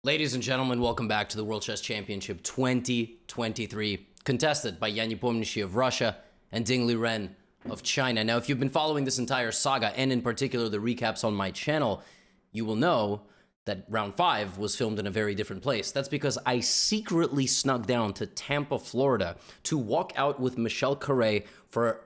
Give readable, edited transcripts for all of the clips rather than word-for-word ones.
Ladies and gentlemen, welcome back to the World Chess Championship 2023, contested by Yan Nepomniachtchi of Russia and Ding Liren of China. Now, if you've been following this entire saga, and in particular the recaps on my channel, you will know that round 5 was filmed in a very different place. That's because I secretly snuck down to Tampa, Florida to walk out with Michelle Carre for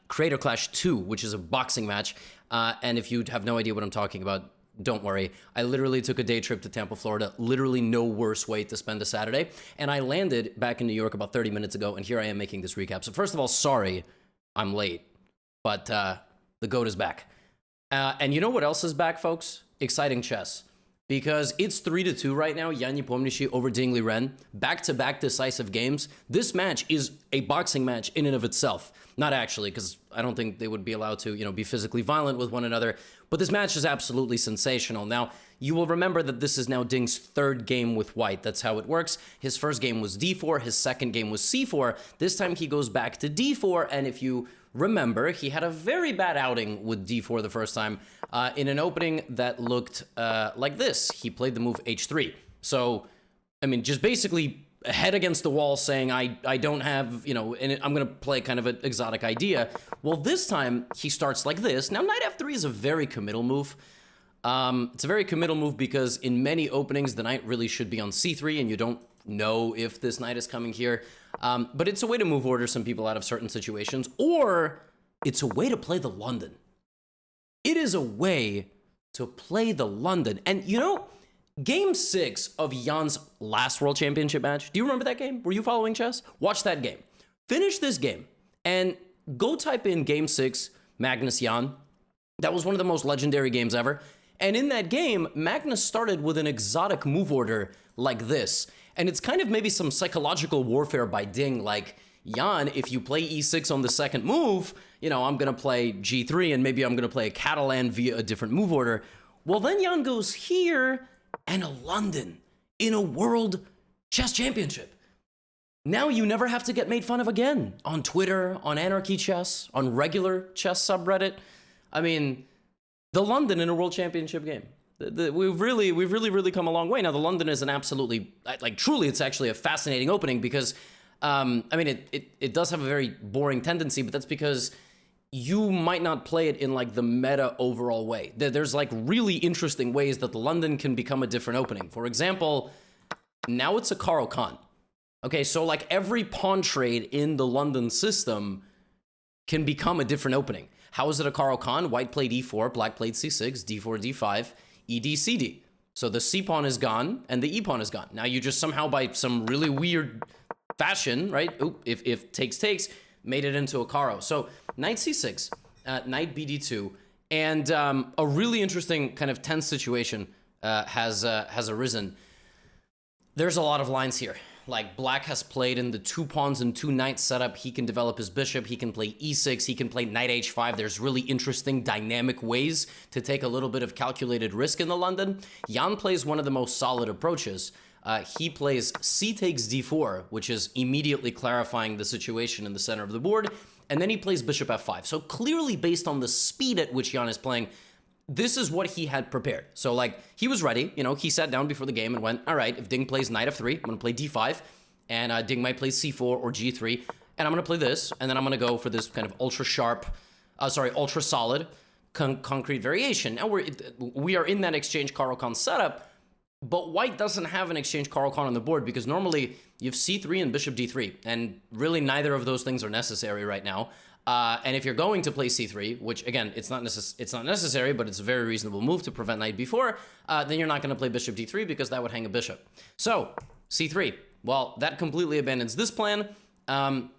Creator Clash 2, which is a boxing match. And if you have no idea what I'm talking about, don't worry. I literally took a day trip to Tampa, Florida. Literally no worse way to spend a Saturday. And I landed back in New York about 30 minutes ago, and here I am making this recap. So first of all, sorry I'm late, but the GOAT is back. And you know what else is back, folks? Exciting chess. Because it's 3-2 right now, Yan Nepomniachtchi over Ding Liren, back-to-back decisive games. This match is a boxing match in and of itself. Not actually, because I don't think they would be allowed to, be physically violent with one another. But this match is absolutely sensational. Now, you will remember that this is now Ding's third game with white. That's how it works. His first game was d4, his second game was c4. This time he goes back to d4, and if you remember, he had a very bad outing with d4 the first time in an opening that looked like this. He played the move h3. So, just basically head against the wall saying, I don't have, and I'm going to play kind of an exotic idea. Well, this time he starts like this. Now, knight f3 is a very committal move. It's a very committal move because in many openings, the knight really should be on c3, and you don't know if this knight is coming here. But it's a way to move order some people out of certain situations, or it's a way to play the London. It is a way to play the London. And Game 6 of Jan's last World Championship match, do you remember that game? Were you following chess? Watch that game. Finish this game and go type in Game 6 Magnus Jan. That was one of the most legendary games ever. And in that game, Magnus started with an exotic move order like this. And it's kind of maybe some psychological warfare by Ding, like, Jan, if you play e6 on the second move, I'm going to play g3, and maybe I'm going to play a Catalan via a different move order. Well, then Jan goes here, and a London in a World Chess Championship. Now you never have to get made fun of again on Twitter, on Anarchy Chess, on regular chess subreddit. The London in a World Championship game. We've really come a long way. Now, the London is an absolutely, truly, it's actually a fascinating opening because, it does have a very boring tendency, but that's because you might not play it in the meta overall way. There's really interesting ways that the London can become a different opening. For example, now it's a Caro-Kann. Okay, so every pawn trade in the London system can become a different opening. How is it a Caro-Kann? White played e4, black played c6, d4, d5, ed, cd. So the c pawn is gone and the e pawn is gone. Now you just somehow, by some really weird fashion, right? If takes, made it into a Caro. So knight c6, knight bd2, and a really interesting kind of tense situation has arisen. There's a lot of lines here. Black has played in the 2 pawns and 2 knights setup. He can develop his bishop. He can play e6. He can play knight h5. There's really interesting dynamic ways to take a little bit of calculated risk in the London. Jan plays one of the most solid approaches. He plays c takes d4, which is immediately clarifying the situation in the center of the board. And then he plays bishop f5. So clearly, based on the speed at which Jan is playing, this is what he had prepared. So, he was ready. He sat down before the game and went, all right, if Ding plays knight f3, I'm going to play d5. And Ding might play c4 or g3. And I'm going to play this. And then I'm going to go for this kind of ultra solid concrete variation. Now, we are in that exchange Caro-Kann setup. But white doesn't have an exchange Caro-Kann on the board because normally you have c3 and bishop d3. And really, neither of those things are necessary right now. And if you're going to play c3, which again, it's not necessary, but it's a very reasonable move to prevent knight b4, then you're not going to play bishop d3 because that would hang a bishop. So c3, well, that completely abandons this plan. And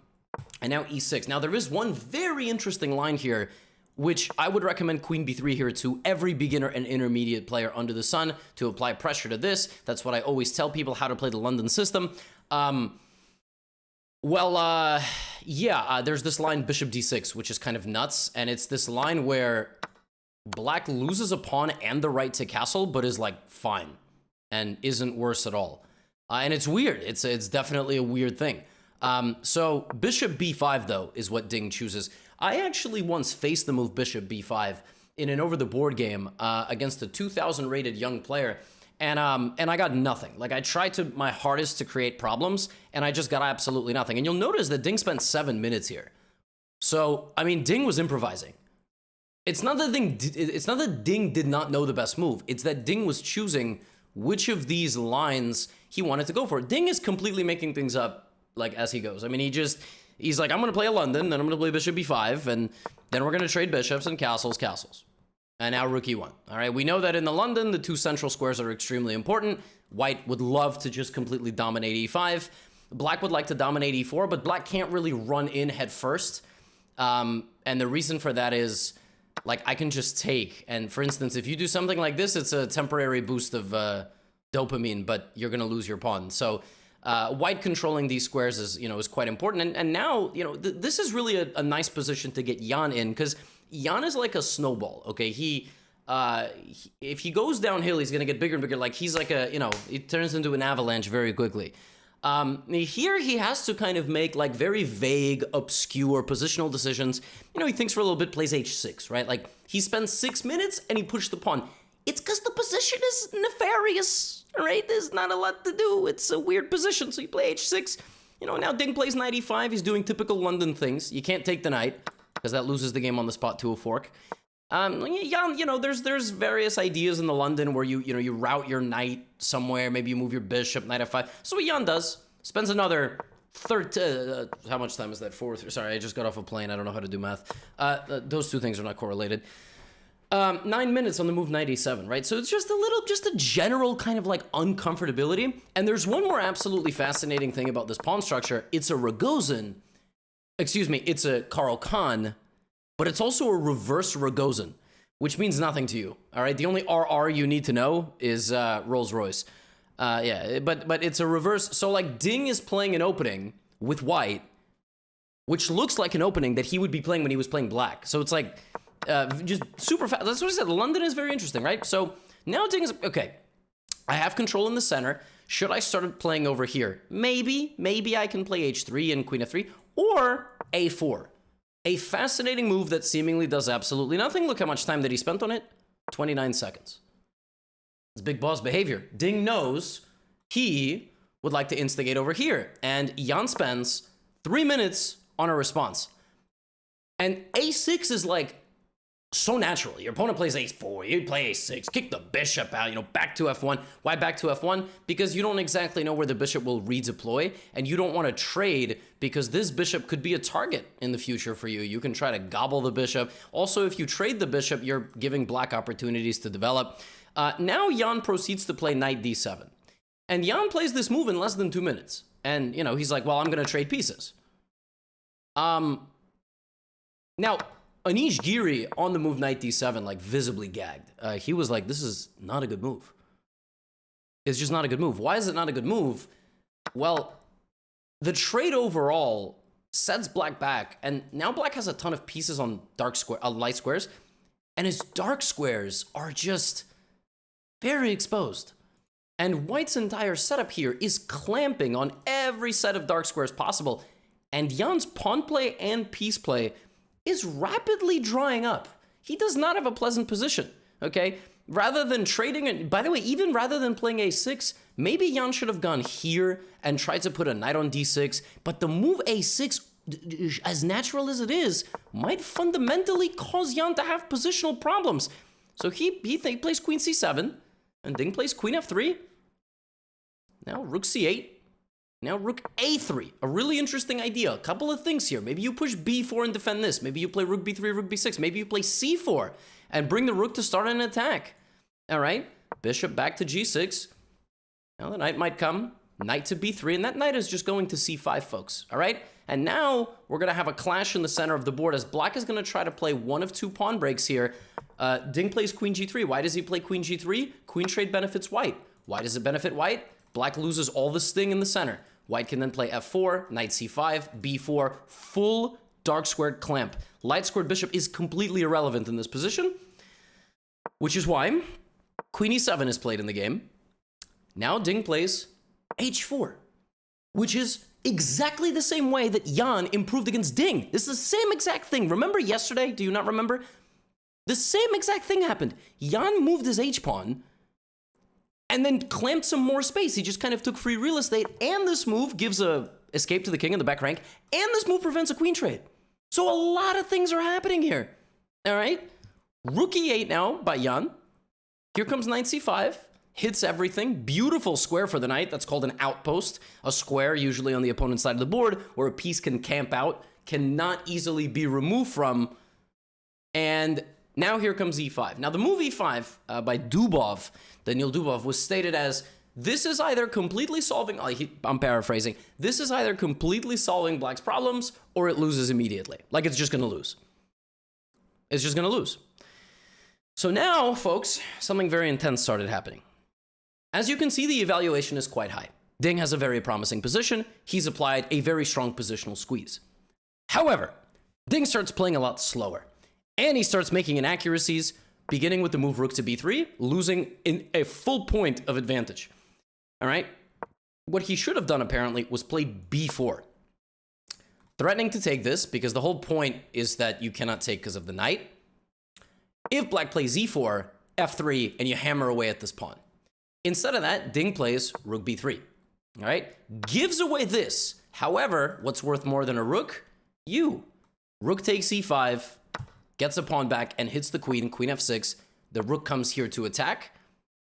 now e6. Now there is one very interesting line here, which I would recommend queen b3 here to every beginner and intermediate player under the sun to apply pressure to this. That's what I always tell people, how to play the London system. There's this line bishop d6, which is kind of nuts. And it's this line where black loses a pawn and the right to castle, but is fine and isn't worse at all. And it's weird. It's definitely a weird thing. So bishop b5, though, is what Ding chooses. I actually once faced the move bishop b5 in an over-the-board game against a 2000 rated young player. and I got nothing. Like, I tried my hardest to create problems, and I just got absolutely nothing. And you'll notice that Ding spent 7 minutes here. So, I mean, Ding was improvising. It's not that Ding did not know the best move. It's that Ding was choosing which of these lines he wanted to go for. Ding is completely making things up, like, as he goes. I mean, he's like, I'm going to play a London, then I'm going to play bishop b5, and then we're going to trade bishops and castles. And now rook e1. All right, we know that in the London, the 2 central squares are extremely important. White would love to just completely dominate e5. Black would like to dominate e4, but black can't really run in head first. And the reason for that is, like, I can just take. And for instance, if you do something like this, it's a temporary boost of dopamine, but you're going to lose your pawn. So white controlling these squares is quite important. And now, this is really a nice position to get Jan in, because Jan is like a snowball, okay? If he goes downhill, he's going to get bigger and bigger. Like, he's like it turns into an avalanche very quickly. Here he has to kind of make like very vague, obscure positional decisions. He thinks for a little bit, plays h6, right? Like, he spends 6 minutes and he pushed the pawn. It's because the position is nefarious, right? There's not a lot to do. It's a weird position, so you play h6. Now Ding plays knight e5. He's doing typical London things. You can't take the knight, because that loses the game on the spot to a fork. There's various ideas in the London where you route your knight somewhere. Maybe you move your bishop, knight f5. So what Jan does, spends another how much time is that? 4? Sorry, I just got off a plane. I don't know how to do math. Those two things are not correlated. 9 minutes on the move knight e7, right? So it's just a general kind of like uncomfortability. And there's one more absolutely fascinating thing about this pawn structure. It's a Rogozin. Excuse me, it's a Karl Kahn, but it's also a reverse Rogozin, which means nothing to you, all right? The only RR you need to know is Rolls-Royce. But it's a reverse. So, like, Ding is playing an opening with white, which looks like an opening that he would be playing when he was playing black. So it's like just super fast. That's what I said. London is very interesting, right? So now Ding is, okay, I have control in the center. Should I start playing over here? Maybe I can play h3 and queen f3, or a4. A fascinating move that seemingly does absolutely nothing. Look how much time that he spent on it. 29 seconds. It's big boss behavior. Ding knows he would like to instigate over here. And Jan spends 3 minutes on a response. And a6 is like so natural. Your opponent plays a4, you play a6, kick the bishop out, back to f1. Why back to f1? Because you don't exactly know where the bishop will redeploy, and you don't want to trade because this bishop could be a target in the future for you. You can try to gobble the bishop. Also, if you trade the bishop, you're giving black opportunities to develop. Now Jan proceeds to play knight d7. And Jan plays this move in less than 2 minutes. And, he's like, well, I'm going to trade pieces. Now, Anish Giri on the move knight d7, like, visibly gagged. He was like, this is not a good move. It's just not a good move. Why is it not a good move? Well, the trade overall sets black back, and now black has a ton of pieces on light squares, and his dark squares are just very exposed. And white's entire setup here is clamping on every set of dark squares possible, and Jan's pawn play and piece play is rapidly drying up. He does not have a pleasant position, okay? Rather than trading, and by the way, even rather than playing a6, maybe Jan should have gone here and tried to put a knight on d6, but the move a6, as natural as it is, might fundamentally cause Jan to have positional problems. So he plays queen c7, and Ding plays queen f3. Now rook c8. Now rook a3, a really interesting idea. A couple of things here. Maybe you push b4 and defend this. Maybe you play rook b3, rook b6. Maybe you play c4 and bring the rook to start an attack. All right, bishop back to g6. Now the knight might come. Knight to b3, and that knight is just going to c5, folks. All right, and now we're going to have a clash in the center of the board as black is going to try to play one of two pawn breaks here. Ding plays queen g3. Why does he play queen g3? Queen trade benefits white. Why does it benefit white? Black loses all the sting in the center. White can then play f4, knight c5, b4, full dark squared clamp. Light squared bishop is completely irrelevant in this position, which is why queen e7 is played in the game. Now Ding plays h4, which is exactly the same way that Jan improved against Ding. This is the same exact thing. Remember yesterday? Do you not remember? The same exact thing happened. Jan moved his h-pawn, and then clamped some more space. He just kind of took free real estate, and this move gives a escape to the king in the back rank, and this move prevents a queen trade. So a lot of things are happening here. All right? Rook e8 now by Jan. Here comes knight c5. Hits everything. Beautiful square for the knight. That's called an outpost. A square, usually on the opponent's side of the board, where a piece can camp out, cannot easily be removed from. And now here comes e5. Now the move e5 by Dubov, Daniil Dubov, was stated as, this is either completely solving, I'm paraphrasing, this is either completely solving black's problems or it loses immediately. Like it's just going to lose. It's just going to lose. So now, folks, something very intense started happening. As you can see, the evaluation is quite high. Ding has a very promising position. He's applied a very strong positional squeeze. However, Ding starts playing a lot slower. And he starts making inaccuracies, beginning with the move rook to b3, losing in a full point of advantage. All right? What he should have done, apparently, was play b4. Threatening to take this, because the whole point is that you cannot take because of the knight. If black plays e4, f3, and you hammer away at this pawn. Instead of that, Ding plays rook b3. All right? Gives away this. However, what's worth more than a rook? You. Rook takes e5, gets a pawn back, and hits the queen, queen f6. The rook comes here to attack.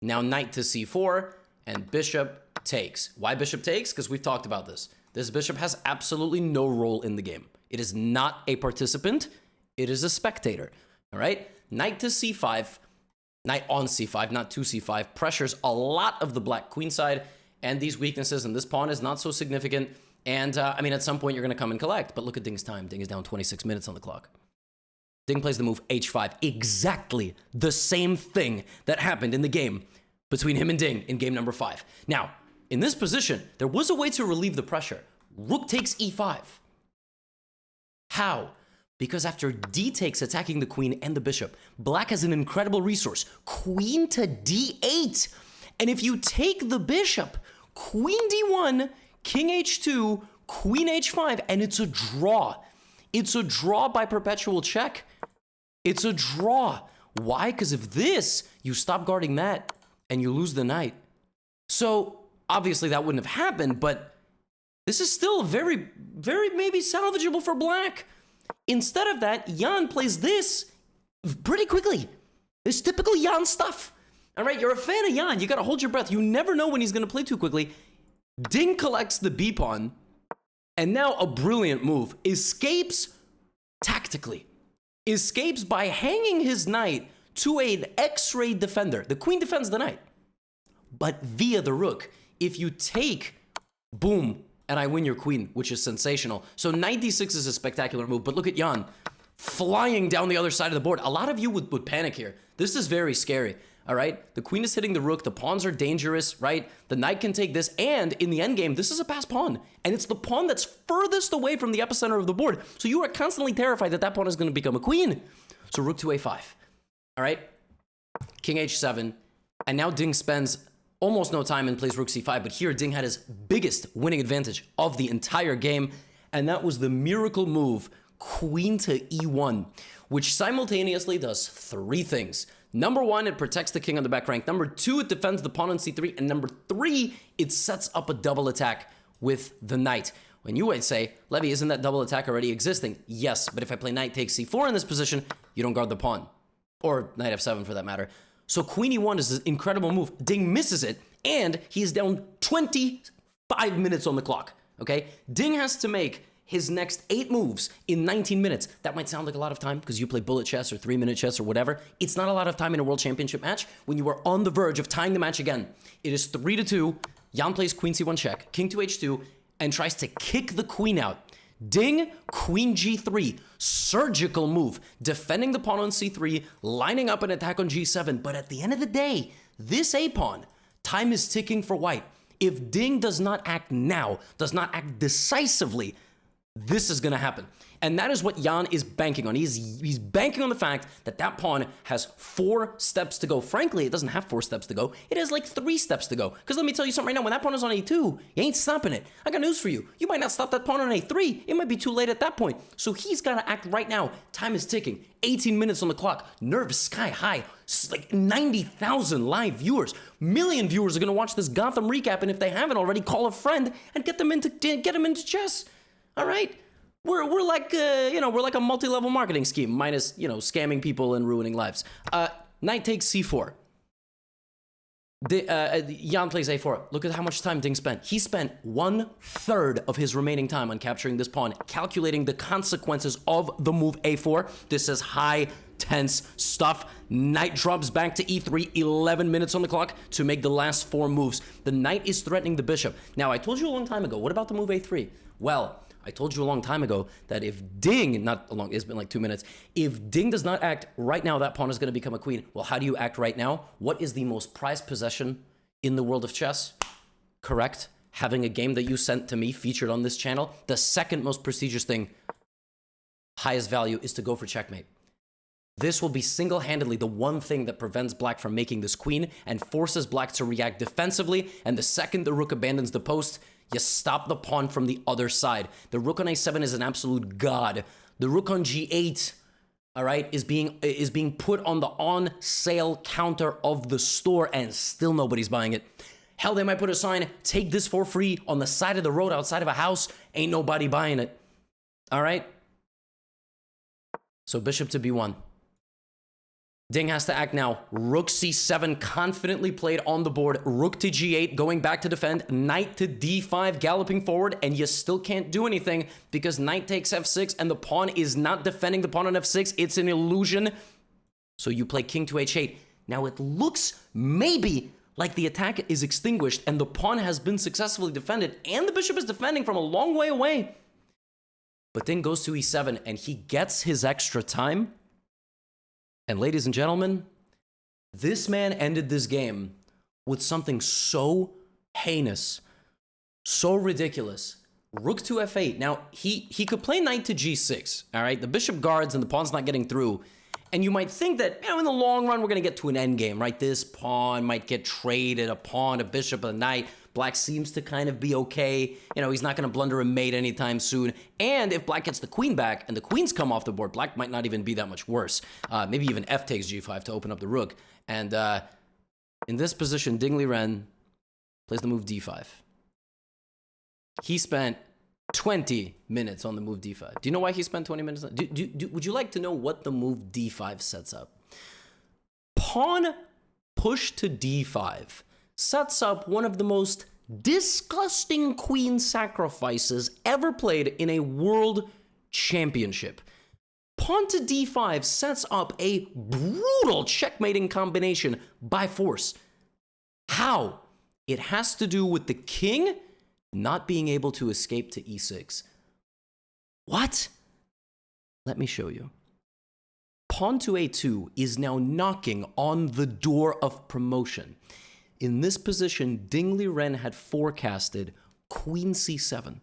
Now knight to c4, and bishop takes. Why bishop takes? Because we've talked about this. This bishop has absolutely no role in the game. It is not a participant. It is a spectator. All right? Knight to c5. Knight on c5, not to c5, pressures a lot of the black queen side, and these weaknesses, and this pawn is not so significant. And, I mean, at some point, you're going to come and collect. But look at Ding's time. Ding is down 26 minutes on the clock. Ding plays the move h5. Exactly the same thing that happened in the game between him and Ding in game number 5. Now, in this position, there was a way to relieve the pressure. Rook takes e5. How? Because after d takes, attacking the queen and the bishop, black has an incredible resource. Queen to d8. And if you take the bishop, queen d1, king h2, queen h5, and it's a draw. It's a draw by perpetual check. It's a draw. Why? Because if this, you stop guarding that, and you lose the knight. So, obviously that wouldn't have happened, but this is still very, very maybe salvageable for black. Instead of that, Jan plays this pretty quickly. It's typical Jan stuff. All right, you're a fan of Jan. You got to hold your breath. You never know when he's going to play too quickly. Ding collects the b pawn, and now a brilliant move. Escapes tactically. Escapes by hanging his knight to an X-ray defender. The queen defends the knight, but via the rook. If you take, boom, and I win your queen, which is sensational. So knight d6 is a spectacular move, but look at Jan flying down the other side of the board. A lot of you would panic here. This is very scary, all right? The queen is hitting the rook. The pawns are dangerous, right? The knight can take this, and in the endgame, this is a passed pawn, and it's the pawn that's furthest away from the epicenter of the board. So you are constantly terrified that that pawn is going to become a queen. So rook to a5, all right? King h7, and now Ding spends almost no time and plays rook c5, but here Ding had his biggest winning advantage of the entire game, and that was the miracle move, queen to e1, which simultaneously does 3 things. Number 1, it protects the king on the back rank. Number 2, it defends the pawn on c3, and number 3, it sets up a double attack with the knight. When you might say, Levy, isn't that double attack already existing? Yes, but if I play knight takes c4 in this position, you don't guard the pawn, or knight f7 for that matter. So queen e1 is an incredible move. Ding misses it, and he is down 25 minutes on the clock, okay? Ding has to make his next 8 moves in 19 minutes. That might sound like a lot of time because you play bullet chess or 3-minute chess or whatever. It's not a lot of time in a world championship match when you are on the verge of tying the match again. It is 3-2. Jan plays queen c1 check, king to h2, and tries to kick the queen out. Ding, queen g3, surgical move, defending the pawn on c3, lining up an attack on g7. But at the end of the day, this a-pawn, time is ticking for white. If Ding does not act now, does not act decisively, this is going to happen. And that is what Jan is banking on. He's banking on the fact that that pawn has 4 steps to go. Frankly, it doesn't have 4 steps to go. It has like 3 steps to go. Because let me tell you something right now. When that pawn is on a2, you ain't stopping it. I got news for you. You might not stop that pawn on a3. It might be too late at that point. So he's got to act right now. Time is ticking. 18 minutes on the clock. Nerves sky high. Like 90,000 live viewers. Million viewers are going to watch this Gotham recap. And if they haven't already, call a friend and get them into chess. All right? We're like, we're like a multi-level marketing scheme, minus, scamming people and ruining lives. Knight takes c4. Jan plays a4. Look at how much time Ding spent. He spent 1/3 of his remaining time on capturing this pawn, calculating the consequences of the move a4. This is high, tense stuff. Knight drops back to e3, 11 minutes on the clock to make the last 4 moves. The knight is threatening the bishop. Now, I told you a long time ago, what about the move a3? Well, I told you a long time ago that if Ding, it's been like 2 minutes, if Ding does not act right now, that pawn is going to become a queen. Well, how do you act right now? What is the most prized possession in the world of chess? Correct. Having a game that you sent to me featured on this channel. The second most prestigious thing, highest value, is to go for checkmate. This will be single-handedly the one thing that prevents black from making this queen and forces black to react defensively. And the second the rook abandons the post, you stop the pawn from the other side. The rook on a7 is an absolute god. The rook on g8, all right, is being put on the on-sale counter of the store, and still nobody's buying it. Hell, they might put a sign, take this for free on the side of the road outside of a house. Ain't nobody buying it. All right? So bishop to b1. Ding has to act now. Rook c7 confidently played on the board. Rook to g8, going back to defend. Knight to d5, galloping forward, and you still can't do anything because knight takes f6, and the pawn is not defending the pawn on f6. It's an illusion. So you play king to h8. Now it looks maybe like the attack is extinguished, and the pawn has been successfully defended, and the bishop is defending from a long way away. But Ding goes to e7, and he gets his extra time. And ladies and gentlemen, this man ended this game with something so heinous, so ridiculous. Rook to f8. Now, he could play knight to g6, all right? The bishop guards and the pawn's not getting through. And you might think that, in the long run, we're going to get to an endgame, right? This pawn might get traded, a pawn, a bishop, a knight. Black seems to kind of be okay. He's not going to blunder a mate anytime soon. And if black gets the queen back and the queens come off the board, black might not even be that much worse. Maybe even f takes g5 to open up the rook. And in this position, Ding Liren plays the move d5. He spent 20 minutes on the move d5. Do you know why he spent 20 minutes? Would you like to know what the move d5 sets up? Pawn push to d5 sets up one of the most disgusting queen sacrifices ever played in a world championship. Pawn to d5 sets up a brutal checkmating combination by force. How? It has to do with the king not being able to escape to e6. What? Let me show you. Pawn to a2 is now knocking on the door of promotion. In this position, Ding Liren had forecasted queen c7,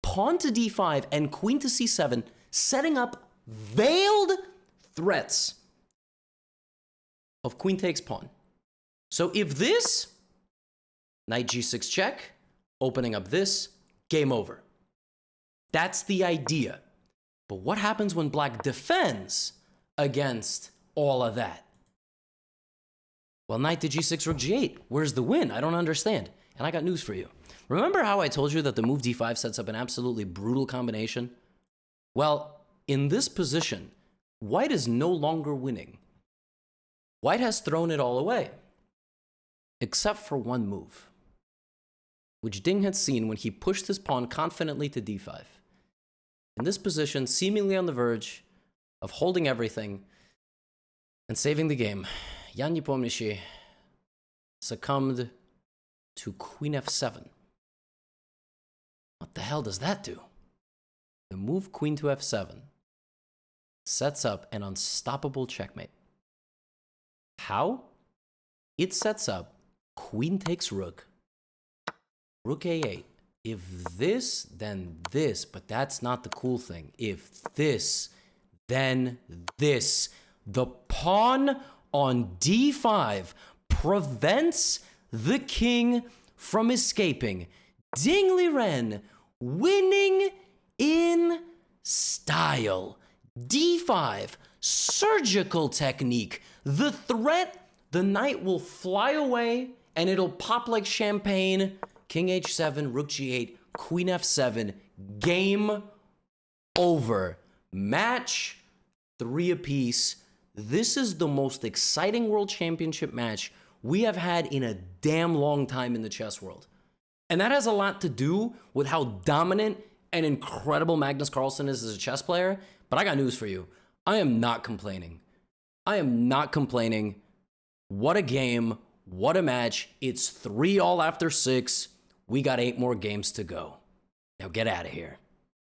pawn to d5, and queen to c7, setting up veiled threats of queen takes pawn. So if this, knight g6 check, opening up this, game over. That's the idea. But what happens when black defends against all of that? Well, knight to g6, rook g8. Where's the win? I don't understand. And I got news for you. Remember how I told you that the move d5 sets up an absolutely brutal combination? Well, in this position, white is no longer winning. White has thrown it all away, except for one move, which Ding had seen when he pushed his pawn confidently to d5. In this position, seemingly on the verge of holding everything and saving the game, Jan Nepomniachtchi succumbed to queen f7. What the hell does that do? The move queen to f7 sets up an unstoppable checkmate. How? It sets up queen takes rook, rook a8, If this, then this, but that's not the cool thing. If this, then this. The pawn on d5 prevents the king from escaping. Ding Liren winning in style. d5, surgical technique. The threat, the knight will fly away and it'll pop like champagne. King h7, rook g8, queen f7. Game over. Match 3 apiece. This is the most exciting world championship match we have had in a damn long time in the chess world. And that has a lot to do with how dominant and incredible Magnus Carlsen is as a chess player. But I got news for you. I am not complaining. I am not complaining. What a game. What a match. It's 3-all after 6. We got 8 more games to go. Now get out of here.